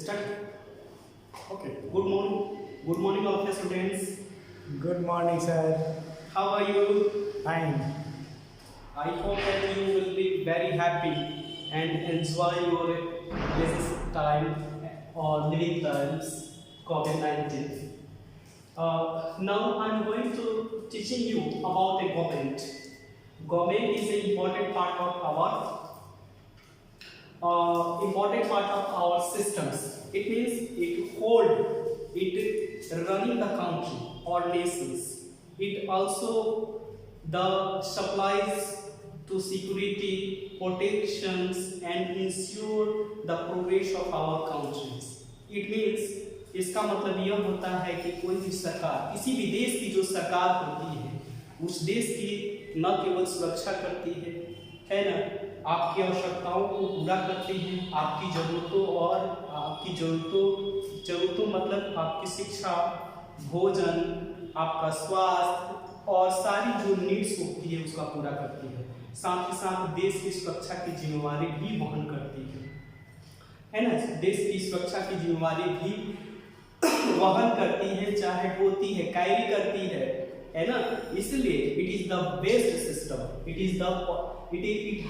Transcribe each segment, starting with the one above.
Start. Okay. Good morning, all of the students. Good morning, sir. How are you? Fine. I hope that you will be very happy and enjoy your lesson time or living times COVID-19. Now I'm going to teaching you about the government. Government is an important part of our systems. It means it running the country or nations. It also the supplies to security, protections and ensure the progress of our countries. It means इसका मतलब यह होता है कि कोई भी सरकार, किसी भी देश की जो सरकार होती है, उस देश की न केवल सुरक्षा करती है ना, आपकी आवश्यकताओं को पूरा करती है, आपकी जरूरतों मतलब आपकी शिक्षा, भोजन, आपका स्वास्थ्य और सारी जो नीड्स होती है उसका पूरा करती है। साथ ही साथ देश की सुरक्षा की जिम्मेवारी भी वहन करती है ना। देश की सुरक्षा की जिम्मेवारी भी वहन करती है, चाहे होती है, कैरी करती है ना। इसलिए it is the best system, it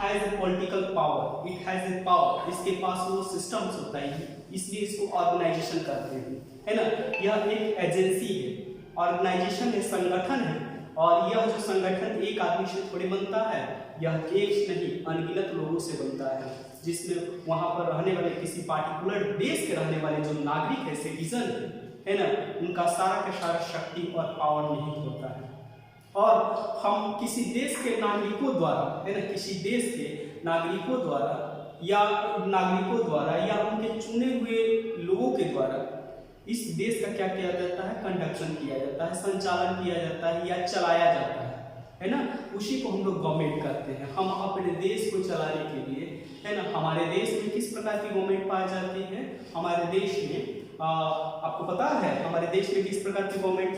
has a political power, it has a power, इसके पास वो सिस्टम्स होता है, इसलिए इसको ऑर्गेनाइजेशन कहते हैं, है ना। यह एक एजेंसी है, ऑर्गेनाइजेशन है, संगठन है, और यह जो संगठन एक आदमी से थोड़े बनता है, यह एक नहीं अनगिनत लोगों से बनता है, जिसमें वहां पर रहने वाले किसी पार्टिकुलर देश के रहने वाले जो नागरिक है, सिटीजन है ना, उनका सारा का सारा शक्ति और पावर निहित होता है। और हम किसी देश के नागरिकों द्वारा, है ना, किसी देश के नागरिकों द्वारा या उनके चुने हुए लोगों के द्वारा इस देश का क्या किया जाता है, कंडक्शन किया जाता है, संचालन किया जाता है या चलाया जाता है ना। उसी को हम लोग गवर्नमेंट कहते हैं। हम अपने देश को चलाने के लिए, है ना, हमारे देश में किस प्रकार की गवर्नमेंट पाई जाती है, हमारे देश में आपको पता है हमारे देश में किस प्रकार की गवर्नमेंट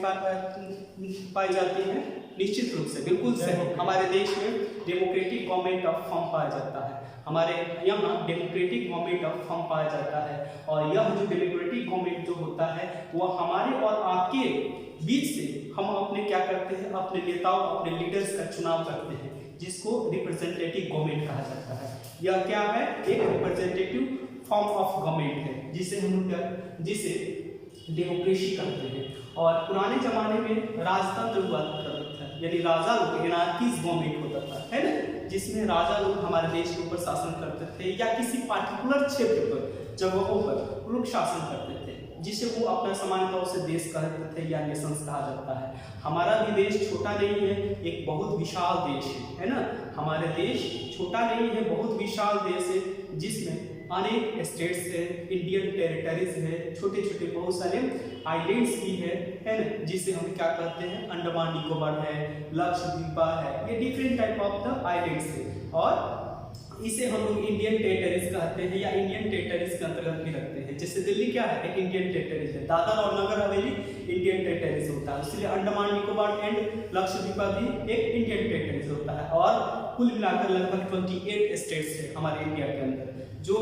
पाई जाती है? निश्चित रूप से, बिल्कुल सही, हमारे देश में डेमोक्रेटिक गवर्नमेंट ऑफ फॉर्म पाया जाता है। हमारे यहाँ डेमोक्रेटिक गवर्नमेंट ऑफ फॉर्म पाया जाता है, और यह जो डेमोक्रेटिक गवर्नमेंट जो होता है वह हमारे और आपके बीच से हम अपने क्या करते हैं, अपने नेताओं, अपने लीडर्स का चुनाव करते हैं, जिसको रिप्रेजेंटेटिव गवर्नमेंट कहा जाता है। यह क्या है? एक रिप्रेजेंटेटिव फॉर्म ऑफ गवर्नमेंट है, जिसे डेमोक्रेसी कहते हैं। और पुराने जमाने में राजतंत्र हुआ करता था, यानी राजा लोग, एनार्कीज गवर्नमेंट होता था, है ना, जिसमें राजा लोग हमारे देश के ऊपर शासन करते थे, या किसी पार्टिकुलर क्षेत्र पर, जगहों पर लोग शासन करते थे, जिसे वो अपना सामान्य तौर से देश कहते थे या नेशंस कहा जाता है। हमारा भी देश छोटा नहीं है, एक बहुत विशाल देश है ना। हमारे देश छोटा नहीं है, बहुत विशाल देश है, जिसमें अनेक स्टेट्स है, इंडियन टेरिटरीज है, छोटे छोटे बहुत सारे आइलैंड्स भी है ना, जिसे हम क्या कहते हैं, अंडमान निकोबार है, लक्षद्वीप है, ये different type of the islands है, और इसे हम लोग इंडियन टेरिटरीज कहते हैं या इंडियन टेरिटरीज के अंतर्गत भी रखते हैं। जैसे दिल्ली क्या है, एक इंडियन टेरिटरीज है, दादर और नगर हवेली इंडियन टेरिटरीज होता है, इसलिए अंडमान निकोबार एंड लक्षद्वीप भी एक इंडियन टेरिटरीज होता है। और कुल मिलाकर लगभग 28 स्टेट्स है हमारे इंडिया के अंदर, जो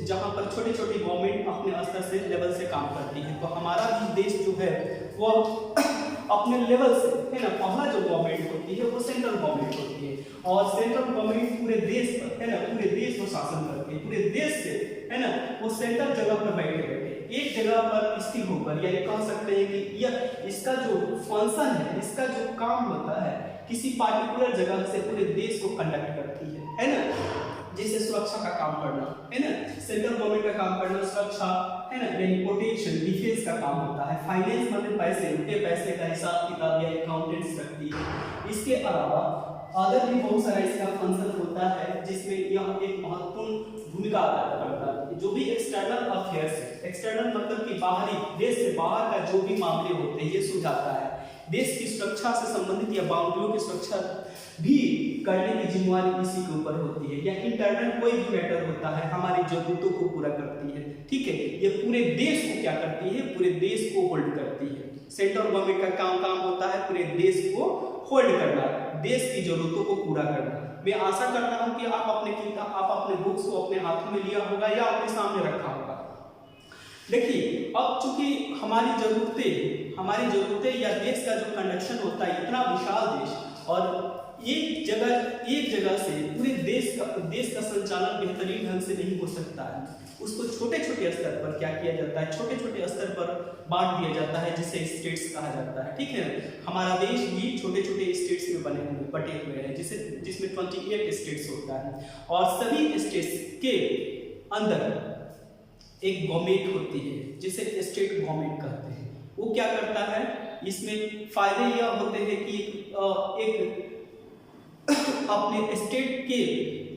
जहाँ पर छोटे छोटे गवर्नमेंट अपने स्तर से लेवल से काम करती है। तो हमारा भी देश जो है वो अपने लेवल से, है ना, पहला जो गवर्नमेंट होती है वो सेंट्रल गवर्नमेंट होती है, और सेंट्रल गवर्नमेंट पूरे देश पर, है ना, पूरे देश को शासन करती है, पूरे देश से, है ना, वो सेंट्रल जगह पर बैठे एक जगह पर स्थिर होकर, या ये कह सकते हैं कि यह इसका जो फंक्शन है, इसका जो काम होता है, किसी पार्टिकुलर जगह से पूरे देश को कंडक्ट करती है ना। जैसे सुरक्षा का काम करना, है ना, सेंट्रल गवर्नमेंट का काम करना सुरक्षा, है ना, यानी प्रोटेक्शन, डिफेंस का काम होता है। फाइनेंस मतलब पैसे, उनके पैसे का हिसाब किताब या अकाउंटेंट्स रखती है। इसके अलावा अदर भी बहुत सारा इसका फंक्शन होता है, जिसमें यह एक महत्वपूर्ण भूमिका अदा करता है। जो भी एक्सटर्नल अफेयर्स है, एक्सटर्नल मतलब कि बाहरी, देश से बाहर का जो भी मामले होते हैं ये सुलझाता है। देश की सुरक्षा से संबंधित या बाउंड्रियों की सुरक्षा भी करने की जिम्मेवारी इसी के ऊपर होती है, या इंटरनल कोई भी मैटर होता है हमारी जरूरतों को पूरा करती है, ठीक है। ये पूरे देश को क्या करती है, पूरे देश को होल्ड करती है। सेंट्रल गवर्नमेंट का काम होता है पूरे देश को होल्ड करना, देश की जरूरतों को पूरा करना। मैं आशा करता हूं कि आप अपने बुक्स को अपने हाथों में लिया होगा या अपने सामने रखा होगा। देखिए, अब चूंकि हमारी जरूरतें या देश का जो कंडक्शन होता है, इतना विशाल देश और एक जगह से पूरे देश का संचालन बेहतरीन ढंग से नहीं हो सकता है। उसको छोटे छोटे स्तर पर क्या किया जाता है, छोटे छोटे स्तर पर बांट दिया जाता है, जिसे स्टेट्स कहा जाता है। ठीक है, हमारा देश भी छोटे छोटे स्टेट्स में बटे हुए हैं, जिसमें 28 स्टेट्स होता है और सभी स्टेट्स के अंदर एक गवर्नमेंट होती है जिसे स्टेट गवर्नमेंट कहते हैं। वो क्या करता है, इसमें फायदे यह होते हैं कि एक अपने स्टेट के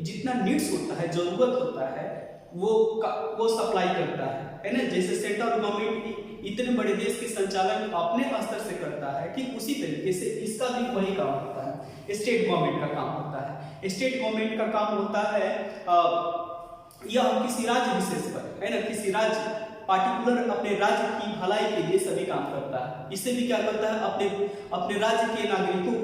जितना नीड्स होता है, जरूरत होता है, वो सप्लाई करता है ना। जैसे सेंट्रल गवर्नमेंट इतने बड़े देश के संचालन अपने स्तर से करता है, ठीक उसी तरीके से इसका भी वही काम होता है। स्टेट गवर्नमेंट का काम होता है, स्टेट गवर्नमेंट का काम होता है यह किसी राज्य विशेष पर है ना, किसी राज्य पार्टिकुलर अपने राज्य की भलाई के लिए सभी काम करता है। इससे भी क्या करता है, अपने राज्य के नागरिकों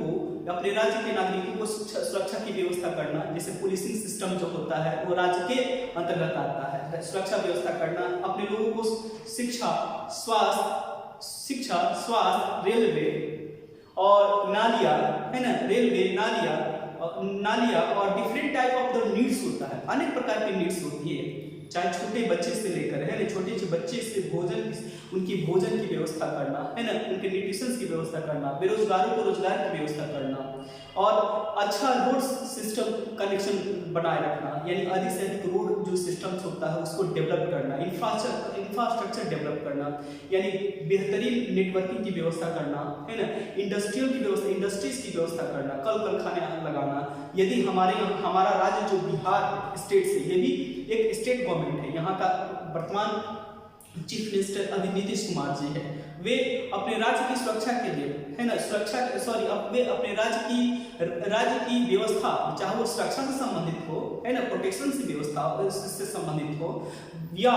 को सुरक्षा की व्यवस्था करना, जैसे पुलिसिंग सिस्टम जो होता है वो राज्य के अंतर्गत आता है। सुरक्षा व्यवस्था करना, अपने लोगों को शिक्षा, स्वास्थ्य, रेलवे और नालियां है ना, नालियां और different type of the needs होता है, अनेक प्रकार की नीड्स होती है, चाहे छोटे बच्चे से लेकर है ना, छोटे बच्चे से उनकी भोजन की व्यवस्था करना है ना, उनके न्यूट्रिशन की व्यवस्था करना, बेरोजगारों को रोजगार की व्यवस्था करना और अच्छा रोड सिस्टम कनेक्शन बनाए रखना, यानी अधिक से अधिक रोड जो सिस्टम्स होता है उसको डेवलप करना, इंफ्रास्ट्रक्चर डेवलप करना, यानी बेहतरीन नेटवर्किंग की व्यवस्था करना है ना, इंडस्ट्रीज की व्यवस्था करना, कल कारखाने लगाना। यदि हमारा राज्य जो बिहार स्टेट से, ये भी एक स्टेट गवर्नमेंट है, यहाँ का वर्तमान चीफ मिनिस्टर अभी नीतीश कुमार जी है, वे अपने राज्य की सुरक्षा के लिए है ना, वे अपने राज्य की व्यवस्था, चाहे वो सुरक्षा से संबंधित हो है ना, प्रोटेक्शन से व्यवस्था से संबंधित हो या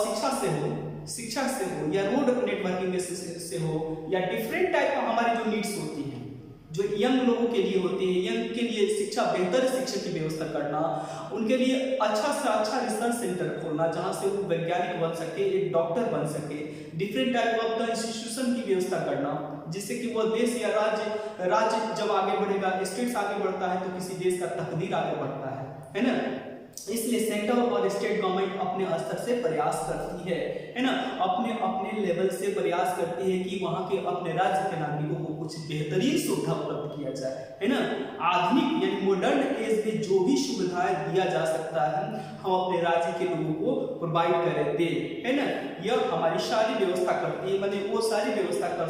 शिक्षा से हो या रोड नेटवर्किंग से हो या डिफरेंट टाइप का हमारी जो नीड्स होती हैं, जो यंग लोगों के लिए होती है, यंग के लिए बेहतर शिक्षा की व्यवस्था करना, उनके लिए अच्छा से अच्छा रिसर्च सेंटर खोलना जहां से वो वैज्ञानिक बन सके, एक डॉक्टर बन सके, different type of the institution की व्यवस्था करना, जिससे कि वो देश या राज्य जब आगे बढ़ेगा, स्टेट्स आगे बढ़ता है तो किसी देश का तकदीर आगे बढ़ता है ना। इसलिए सेंट्रल और स्टेट गवर्नमेंट अपने स्तर से प्रयास करती है ना, अपने लेवल से प्रयास करती है कि वहां के अपने राज्य के नागरिकों को कुछ बेहतरीन सुविधा उपलब्ध किया जाए है ना। आधुनिक यानी मॉडर्न एज में जो भी सुविधाएं दिया जा सकता है हम अपने राज्य के लोगों को प्रोवाइड दे है ना। यह हमारी सारी व्यवस्था करती है, मतलब वो सारी व्यवस्था कर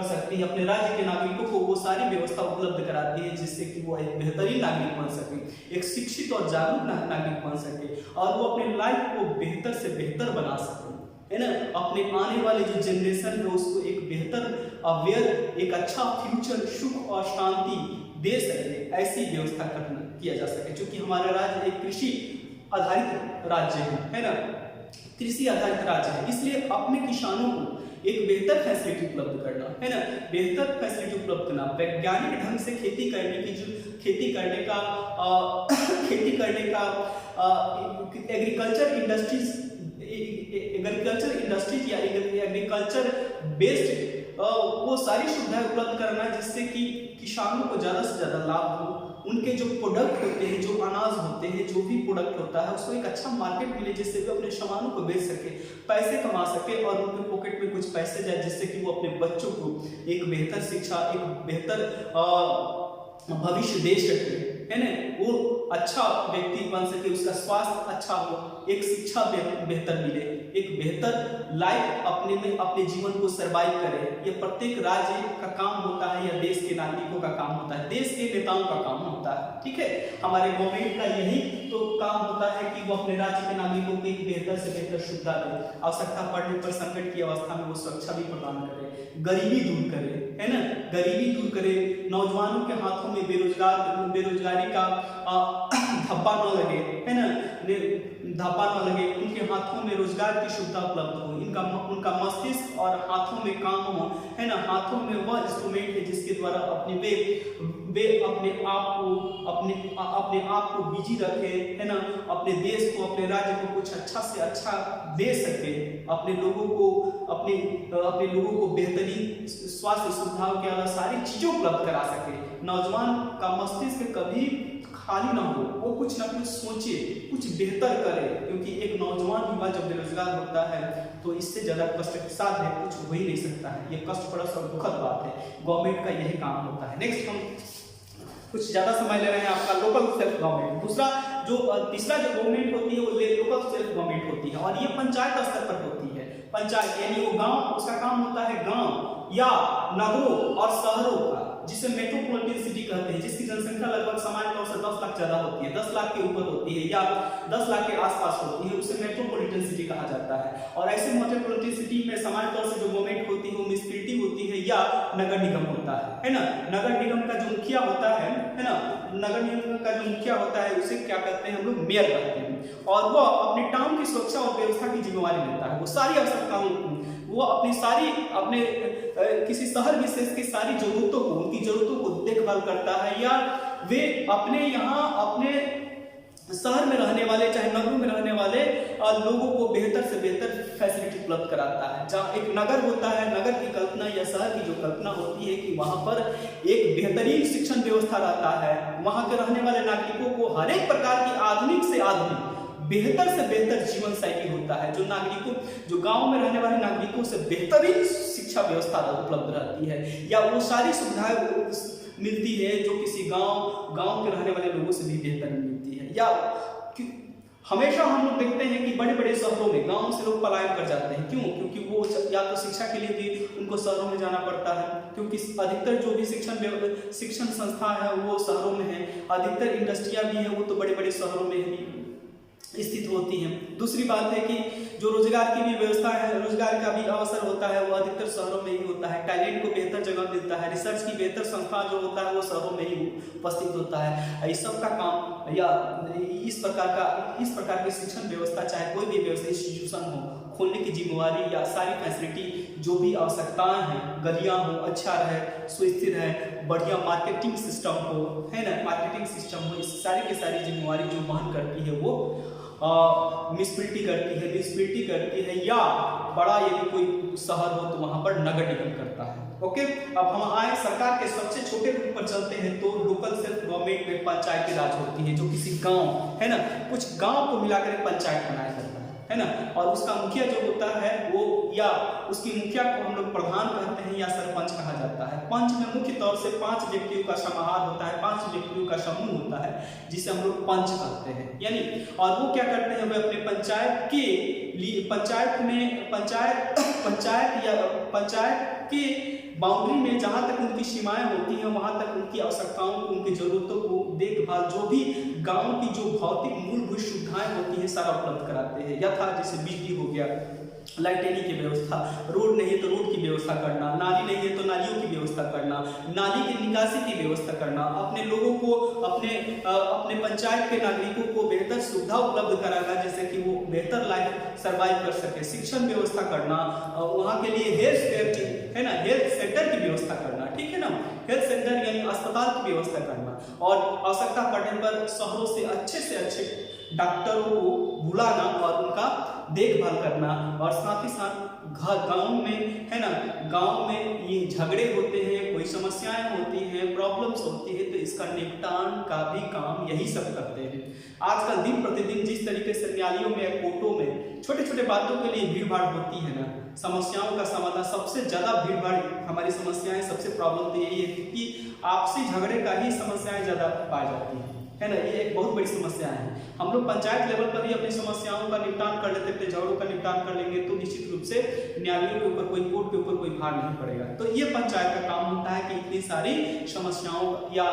सकती है, अपने राज्य के नागरिकों को वो सारी व्यवस्था उपलब्ध कराती है जिससे कि वो एक बेहतरीन नागरिक बन सके, एक शिक्षित और जागरूक नागरिक बन सके और वो अपने लाइफ को बेहतर से बेहतर बना सके है ना। अपने आने वाले जो जनरेशन है उसको एक बेहतर अवेयर, एक अच्छा फ्यूचर, सुख और शांति दे सके, ऐसी व्यवस्था किया जा सके। क्योंकि हमारा राज्य एक कृषि आधारित राज्य है ना, कृषि आधारित राज्य है, इसलिए अपने किसानों को एक बेहतर फैसिलिटी उपलब्ध करना है ना, बेहतर फैसिलिटी उपलब्ध करना, वैज्ञानिक ढंग से खेती करने का एग्रीकल्चर इंडस्ट्रीज या एग्रीकल्चर बेस्ड वो सारी सुविधाएं उपलब्ध करना जिससे कि किसानों को ज़्यादा से ज़्यादा लाभ हो, उनके जो प्रोडक्ट होते हैं, जो अनाज होते हैं, जो भी प्रोडक्ट होता है उसको एक अच्छा मार्केट मिले जिससे वे अपने सामानों को बेच सके, पैसे कमा सके और उनके पॉकेट में कुछ पैसे जाए जिससे कि वो अपने बच्चों को एक बेहतर शिक्षा, एक बेहतर भविष्य दे सके है ना, वो अच्छा व्यक्ति बन सके, उसका स्वास्थ्य अच्छा हो, एक शिक्षा बेहतर मिले, एक बेहतर लाइफ अपने जीवन को सर्वाइव करे। ये प्रत्येक राज्य का काम होता है या देश के नागरिकों का काम होता है, देश के नेताओं का काम होता है, ठीक है। हमारे गवर्नमेंट का यही तो काम होता है कि वो अपने राज्य के नागरिकों को एक बेहतर से बेहतर सुविधा दे, आवश्यकता पड़ने पर संकट की अवस्था में वो सुरक्षा भी प्रदान करे, गरीबी दूर करे है ना, गरीबी दूर करे, नौजवानों के हाथों में बेरोजगारी का धब्बा न लगे है ना, धब्बा न लगे, उनके हाथों में रोजगार की सुविधा उपलब्ध हो, उनका मस्तिष्क और हाथों में काम हो है ना, हाथों में वह इंस्ट्रूमेंट है जिसके द्वारा अपनी वे वे अपने आप को बिजी रखें, है ना, अपने देश को, अपने राज्य को कुछ अच्छा से अच्छा दे सके, अपने लोगों को बेहतरीन स्वास्थ्य सुविधाओं के अलावा सारी चीजों उपलब्ध करा सके। नौजवान का मस्तिष्क कभी खाली ना हो, वो कुछ ना कुछ सोचे, कुछ बेहतर करे, क्योंकि एक नौजवान युवा जब बेरोजगार होता है तो इससे ज्यादा कष्ट के साथ है कुछ हो ही नहीं सकता है। ये कष्ट बड़ा और दुखद बात है। गवर्नमेंट का यही काम होता है। नेक्स्ट हम कुछ ज्यादा समय ले रहे हैं आपका लोकल सेल्फ गवर्नमेंट। तीसरा जो गवर्नमेंट होती है वो लोकल सेल्फ गवर्नमेंट होती है, और ये पंचायत स्तर पर होती है। पंचायत यानी वो गांव, उसका काम होता है गांव या नगरों और शहरों का, जिसे मेट्रोपॉलिटन सिटी कहते हैं, जिसकी जनसंख्या लगभग सामान्य तौर से 10 लाख ज्यादा होती है, 10 लाख के ऊपर होती है या 10 लाख के आसपास होती है, उसे मेट्रोपॉलिटन सिटी कहा जाता है। और ऐसे मेट्रोपॉलिटन सिटी में सामान्य तौर से जो गवर्नमेंट होती है वो म्युनिसिपैलिटी होती है या नगर निगम होता है ना। नगर निगम का जो मुखिया होता है ना, नगर निगम का जो मुखिया होता है उसे क्या कहते हैं हम लोग, मेयर कहते हैं, और वो अपने टाउन की सुरक्षा और व्यवस्था की जिम्मेवारी लेता है। वो सारी आवश्यकताओं वो अपने किसी शहर विशेष की सारी जरूरतों को, उनकी जरूरतों को देखभाल करता है, या वे अपने शहर में रहने वाले चाहे नगरों में रहने वाले लोगों को बेहतर से बेहतर फैसिलिटी उपलब्ध कराता है। जहाँ एक नगर होता है, नगर की कल्पना या शहर की जो कल्पना होती है कि वहां पर एक बेहतरीन शिक्षण व्यवस्था रहता है, वहां के रहने वाले नागरिकों को हर एक प्रकार की आधुनिक से आधुनिक बेहतर से बेहतर जीवन शैली होता है, जो गांव में रहने वाले नागरिकों से बेहतरीन शिक्षा व्यवस्था उपलब्ध रहती है, या वो सारी सुविधाएं मिलती है जो किसी गांव के रहने वाले लोगों से भी बेहतर मिलती है। या हमेशा हम लोग देखते हैं कि बड़े बड़े शहरों में गांव से लोग पलायन कर जाते हैं। क्यों? क्योंकि वो या तो शिक्षा के लिए भी उनको शहरों में जाना पड़ता है, क्योंकि अधिकतर जो भी शिक्षण संस्था है वो शहरों में है, अधिकतर इंडस्ट्रियां भी है वो तो बड़े बड़े शहरों में ही स्थित होती हैं। दूसरी बात है कि जो रोजगार की भी व्यवस्था है, रोजगार का भी अवसर होता है वो अधिकतर शहरों में ही होता है। टैलेंट को बेहतर जगह मिलता है, रिसर्च की बेहतर संस्था जो होता है वो शहरों में ही उपस्थित होता है। इस सब का काम या इस प्रकार की शिक्षण व्यवस्था, चाहे कोई भी व्यवस्था इंस्टीट्यूशन हो, खोलने की जिम्मेवारी या सारी फैसिलिटी जो भी आवश्यकताएं हैं, गलियां हो, अच्छा रहे, सुस्थिर है, बढ़िया मार्केटिंग सिस्टम हो, है ना, मार्केटिंग सिस्टम हो, इस सारी की सारी जिम्मेवारी जो वहन करती है वो म्युनिसिपैलिटी करती है या बड़ा यदि कोई शहर हो तो वहां पर नगर निगम करता है। ओके, अब हम आए सरकार के सबसे छोटे रूप पर चलते हैं तो लोकल सेल्फ गवर्नमेंट में पंचायती राज होती है, जो किसी गांव, है ना, कुछ गांव को मिलाकर एक पंचायत बनाया जाता है ना, और उसका मुखिया जो होता है वो, या उसकी मुखिया को हम लोग प्रधान कहते हैं या सरपंच कहा जाता है। पंच में मुख्य तौर से 5 व्यक्तियों का समाहार होता है, 5 व्यक्तियों का समूह होता है जिसे हम लोग पंच कहते हैं। यानी और वो क्या करते हैं, वे अपने पंचायत के बाउंड्री में जहां तक उनकी सीमाएं होती हैं वहां तक उनकी आवश्यकताओं को, उनकी जरूरतों को देखभाल, जो भी गांव की जो भौतिक मूलभूत सुविधाएं होती हैं सारा उपलब्ध कराते हैं। यथा जैसे बिजली हो गया, लाइटेनिंग की व्यवस्था, रोड नहीं है तो रोड की व्यवस्था करना, नाली नहीं है तो नालियों की व्यवस्था करना, नाली की निकासी की व्यवस्था करना, अपने लोगों को, अपने पंचायत के नागरिकों को बेहतर सुविधा उपलब्ध कराना, जैसे कि वो बेहतर लाइफ सर्वाइव कर सके, शिक्षण व्यवस्था करना, वहाँ के लिए हेल्थ सेंटर की व्यवस्था करना, ठीक है ना, हेल्थ सेंटर यानी अस्पताल की व्यवस्था करना, और आवश्यकता पड़ने पर शहरों से अच्छे डॉक्टरों को बुलाना और उनका देखभाल करना। और साथ ही साथ गांव में, है ना, गांव में ये झगड़े होते हैं, कोई समस्याएं होती हैं, प्रॉब्लम्स होती है, तो इसका निपटान का भी काम यही सब करते हैं। आजकल दिन प्रतिदिन जिस तरीके से न्यायालयों में, कोर्टों में छोटे छोटे बातों के लिए भीड़ भाड़ होती है ना, समस्याओं का समाधान, सबसे ज्यादा भीड़ भाड़ हमारी समस्याएं, सबसे प्रॉब्लम तो यही है कि आपसी झगड़े का ही समस्याएं ज्यादा पाई जाती है ना, ये एक बहुत बड़ी समस्या है। हम लोग पंचायत लेवल पर ही अपनी समस्याओं का निपटान कर लेते, अपने झगड़ों का निपटान कर लेंगे तो निश्चित रूप से न्यायालयों के ऊपर, कोई कोर्ट के ऊपर कोई भार नहीं पड़ेगा। तो ये पंचायत का काम होता है कि इतनी सारी समस्याओं या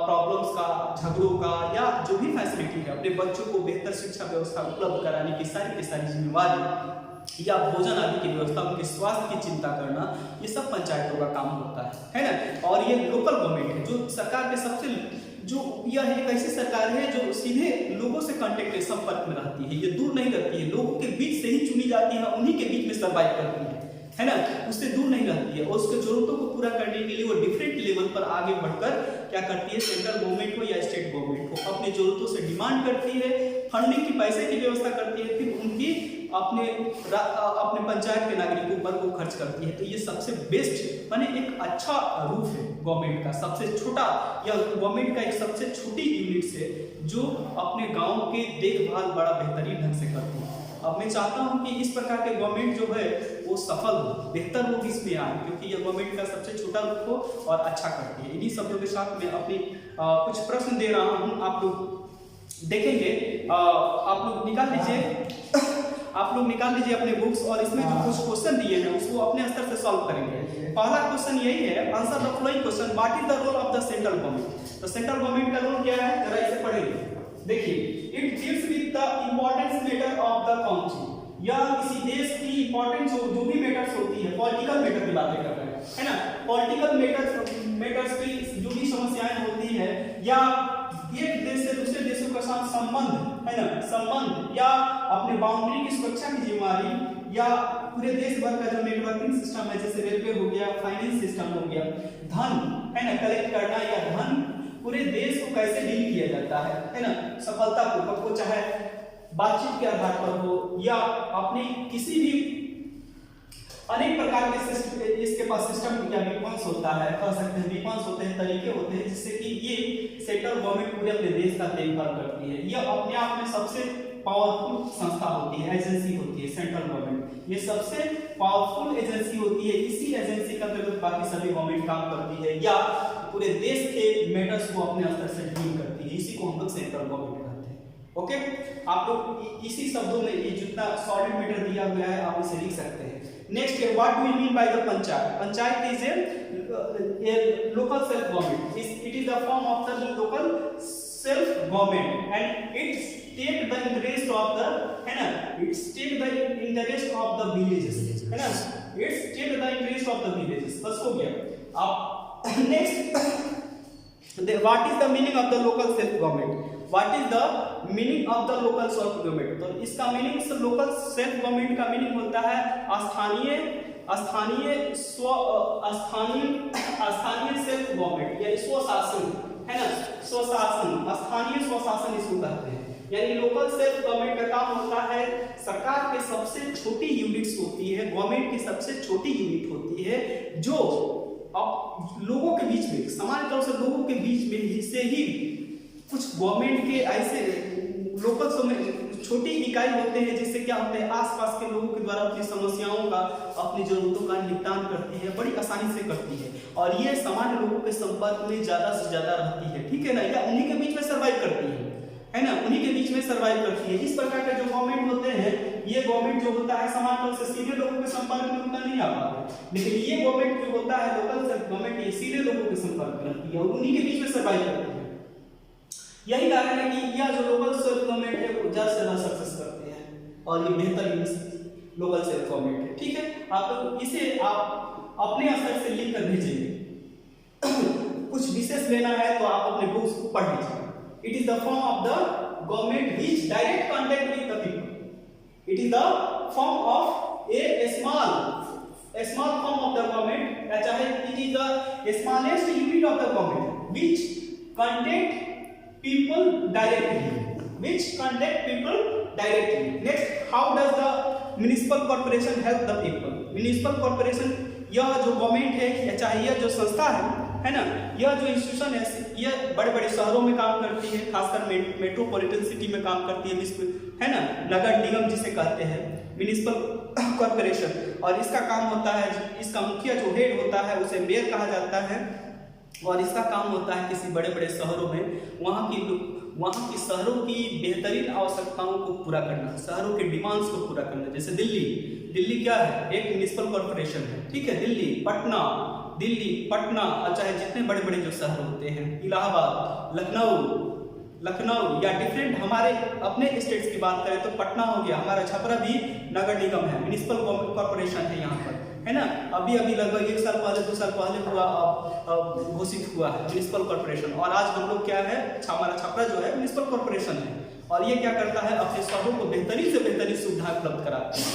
प्रॉब्लम्स का, झगड़ों का, या जो भी फैसिलिटी है, अपने बच्चों को बेहतर शिक्षा व्यवस्था उपलब्ध कराने की सारी जिम्मेवारी या भोजन आदि की व्यवस्था, उनके स्वास्थ्य की चिंता करना, ये सब पंचायतों का काम होता है ना। और ये लोकल गवर्नमेंट है जो सरकार के सबसे, जो यह एक ऐसी सरकार है जो सीधे लोगों से कांटेक्ट, संपर्क में रहती है, ये दूर नहीं रहती है, लोगों के बीच से ही चुनी जाती है, उन्हीं के बीच में सर्वाइव करती है ना, उससे दूर नहीं रहती है और उसके जरूरतों को पूरा करने के लिए वो डिफरेंट लेवल पर आगे बढ़कर क्या करती है, सेंट्रल गवर्नमेंट को या स्टेट गवर्नमेंट को अपनी जरूरतों से डिमांड करती है, फंडिंग की, पैसे की व्यवस्था करती है, फिर उनकी अपने पंचायत के नागरिकों पर वो खर्च करती है। तो ये सबसे बेस्ट माने एक अच्छा रूप है गवर्नमेंट का, सबसे छोटा या गवर्नमेंट का एक सबसे छोटी यूनिट से जो अपने गांव के देखभाल बड़ा बेहतरीन ढंग से करती है। अब मैं चाहता हूं कि इस प्रकार के गवर्नमेंट जो है वो सफल हो, बेहतर लोग इसमें आए, क्योंकि यह गवर्नमेंट का सबसे छोटा रूप हो और अच्छा करती है। इन्हीं शब्दों के साथ मैं अपनी कुछ प्रश्न दे रहा हूं, आप लोग देखेंगे, आप लोग निकाल लीजिए आप लोग निकाल लीजिए अपने बुक्स और इसमें जो कुछ क्वेश्चन दिए हैं उसको अपने स्तर से सॉल्व करेंगे। पहला क्वेश्चन यही है, answer the following question, what is the role of the central government. तो सेंट्रल गवर्नमेंट का रोल क्या है, जरा इसे पढ़ेंगे। देखिए, it deals with the importance matter of the country, या किसी देश की इंपॉर्टेंस जो भी मैटर्स होती है, पॉलिटिकल मैटर की बातें कर रहे हैं, है ना, पॉलिटिकल मैटर्स की जो भी समस्याएं होती है, या एक देश से दूसरे देशों के साथ संबंध, है ना, संबंध, या अपने बाउंड्री की सुरक्षा की जिम्मेदारी, या पूरे देश भर का जो नेटवर्किंग सिस्टम है, जैसे रेलवे हो गया, फाइनेंस सिस्टम हो गया, धन, है ना, कलेक्ट करना, या धन पूरे देश को कैसे डील किया जाता है ना, सफलतापूर्वक हो, चाहे बातचीत के आधार पर हो या अपने किसी भी अनेक प्रकार के सिस्टम, इसके पास सिस्टम या वीपन्स होता है, कह सकते हैं वीपन्स होते हैं, तरीके होते हैं, जिससे कि ये सेंट्रल गवर्नमेंट पूरे अपने देश का देखभाल करती है। यह अपने आप में सबसे पावरफुल संस्था होती है, एजेंसी होती है सेंट्रल गवर्नमेंट, ये सबसे पावरफुल एजेंसी होती है। इसी एजेंसी का अंतर्गत बाकी सभी गवर्नमेंट काम करती है या पूरे देश के मैटर्स को अपने स्तर से डील करती है, इसी को हम लोग सेंट्रल गवर्नमेंट कहते हैं। ओके, आप लोग इसी शब्दों में ये जितना सॉलिड मैटर दिया गया है आप इसे लिख सकते हैं। नेक्स्ट है, what do you mean by the panchayat. Panchayat is a local self government, it is the form of the local self government and it's take the interest of the, है ना, it's take the interest of the villages, है ना, it's take the interest of the villages. बस हो गया। अब next, what is the meaning of the local self government, what is the meaning of the local self government. तो इसका meaning, इस local self government का मीनिंग होता है स्थानीय सेल्फ गवर्नमेंट या स्वशासन, है ना, स्वशासन, स्थानीय स्वशासन इसको कहते हैं। यानी लोकल सेल्फ गवर्नमेंट का काम होता है, सरकार के सबसे छोटी यूनिट्स होती है, गवर्नमेंट की सबसे छोटी यूनिट होती है, जो अब लोगों के बीच में, सामान्य तौर से लोगों के बीच में से ही कुछ गवर्नमेंट के ऐसे लोकल छोटी इकाई होते हैं, जिससे क्या होते हैं, आसपास के लोगों के द्वारा अपनी समस्याओं का, अपनी जरूरतों का निपटान करती है, बड़ी आसानी से करती है, और ये सामान्य लोगों के संपर्क में ज्यादा से ज्यादा रहती है, ठीक है ना, या उन्हीं के बीच में सर्वाइव करती है ना, उन्हीं के बीच में सर्वाइव करती है। इस प्रकार के जो गवर्नमेंट होते हैं, ये गवर्नमेंट जो होता है सामान्य तौर से सीधे लोगों के संपर्क में उतना नहीं आ पाता, लेकिन ये गवर्नमेंट जो होता है लोकल सेल्फ गवर्नमेंट, ये सीधे लोगों के संपर्क में रहती है और उन्हीं के बीच में सर्वाइव करती है। यही कारण है कि यह जो लोकल सेल्फ गवर्नमेंट है वो ज्यादा से ज्यादा सक्सेस करते हैं और ये बेहतर लोकल सेल्फ गवर्नमेंट है, ठीक है। आप लोग इसे आप अपने स्तर से लिख कर भेजेंगे। कुछ विशेष लेना है तो आप अपने बुक्स को पढ़ लीजिए। It is the form of the government which direct contact with the people. It is the form of a small form of the government, चाहे it is the smallest unit of the government which contact people directly, next, how does the municipal corporation help the people। municipal corporation, यह जो government है या चाहे यह जो संस्था है ना, यह जो इंस्टीट्यूशन है, यह बड़े बड़े शहरों में काम करती है, खासकर मेट्रोपॉलिटन सिटी में काम करती है ना, नगर निगम जिसे कहते हैं म्युनिसिपल कॉर्पोरेशन, और इसका काम होता है, इसका मुखिया जो हेड होता है उसे मेयर कहा जाता है, और इसका काम होता है किसी बड़े बड़े शहरों में वहाँ की शहरों की बेहतरीन आवश्यकताओं को पूरा करना, शहरों के डिमांड्स को पूरा करना। जैसे दिल्ली क्या है, एक म्युनिसिपल कॉर्पोरेशन है, ठीक है, दिल्ली पटना, चाहे जितने बड़े बड़े जो शहर होते हैं, इलाहाबाद, लखनऊ या डिफरेंट, हमारे अपने स्टेट्स की बात करें तो पटना हो गया, हमारा छपरा भी नगर निगम है, म्युनिसिपल कॉर्पोरेशन है यहाँ पर, है ना। अभी लगभग 1 साल पहले 2 साल पहले हुआ, घोषित हुआ है म्युनिसिपल कॉर्पोरेशन, और आज हम लोग क्या है, हमारा छपरा जो है म्युनिसिपल कॉर्पोरेशन है, और ये क्या करता है, अपने शहरों को बेहतरीन से बेहतरीन सुविधा उपलब्ध कराते हैं।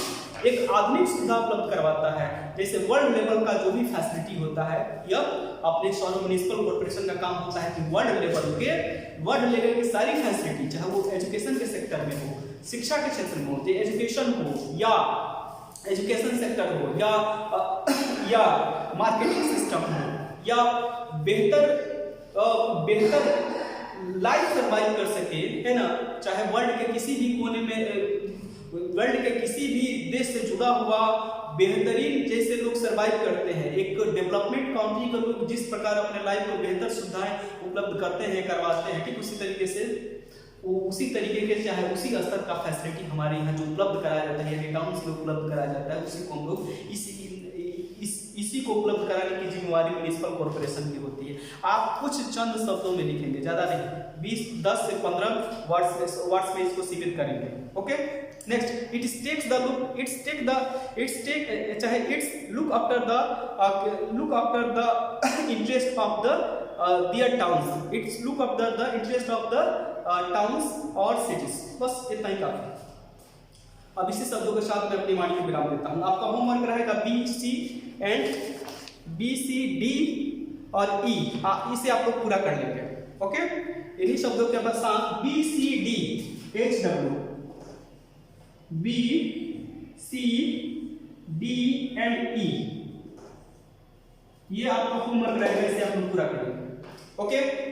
एक आधुनिक सुविधा उपलब्ध करवाता है। जैसे वर्ल्ड लेवल का जो भी फैसिलिटी होता है, यह अपने शहरों म्युनिसिपल कॉर्पोरेशन का काम होता है कि वर्ल्ड लेवल की सारी फैसिलिटी, चाहे वो एजुकेशन के सेक्टर में हो, शिक्षा के क्षेत्र में हो, एजुकेशन हो या एजुकेशन सेक्टर हो या मार्केटिंग सिस्टम हो या बेहतर लाइफ सर्वाइव कर सके, है ना, चाहे वर्ल्ड के किसी भी कोने में, वर्ल्ड के किसी भी देश से जुड़ा हुआ बेहतरीन जैसे लोग सर्वाइव करते हैं, एक डेवलपमेंट कंट्री को लोग जिस प्रकार अपने लाइफ को बेहतर सुविधाएं उपलब्ध करते हैं, करवाते हैं, ठीक उसी तरीके से चाहे उसी स्तर का फैसिलिटी हमारे यहाँ जो उपलब्ध कराया जाता है, टाउन से उपलब्ध कराया जाता है, उसी को हम लोग इसी को उपलब्ध कराने की जिम्मेवारी म्युनिसिपल कॉर्पोरेशन की होती है। आप कुछ चंद शब्दों में लिखेंगे, ज्यादा नहीं, 10 से 15 वर्ड्स में इसको सीमित करेंगे। Okay, next, look after the interest of their towns, it's look after the interest of the towns और सिटीज। बस इतना ही काफी। अब इसी शब्दों के साथ मैं अपनी वाणी को विराम देता हूं। आपका होमवर्क रहेगा बी सी डी और ई, इसे आप लोग पूरा कर लेंगे। ओके, इन्हीं शब्दों के साथ B C D, H W, B C D and E, ये आपका होमवर्क रहेगा, इसे आप लोग पूरा करेंगे। ओके।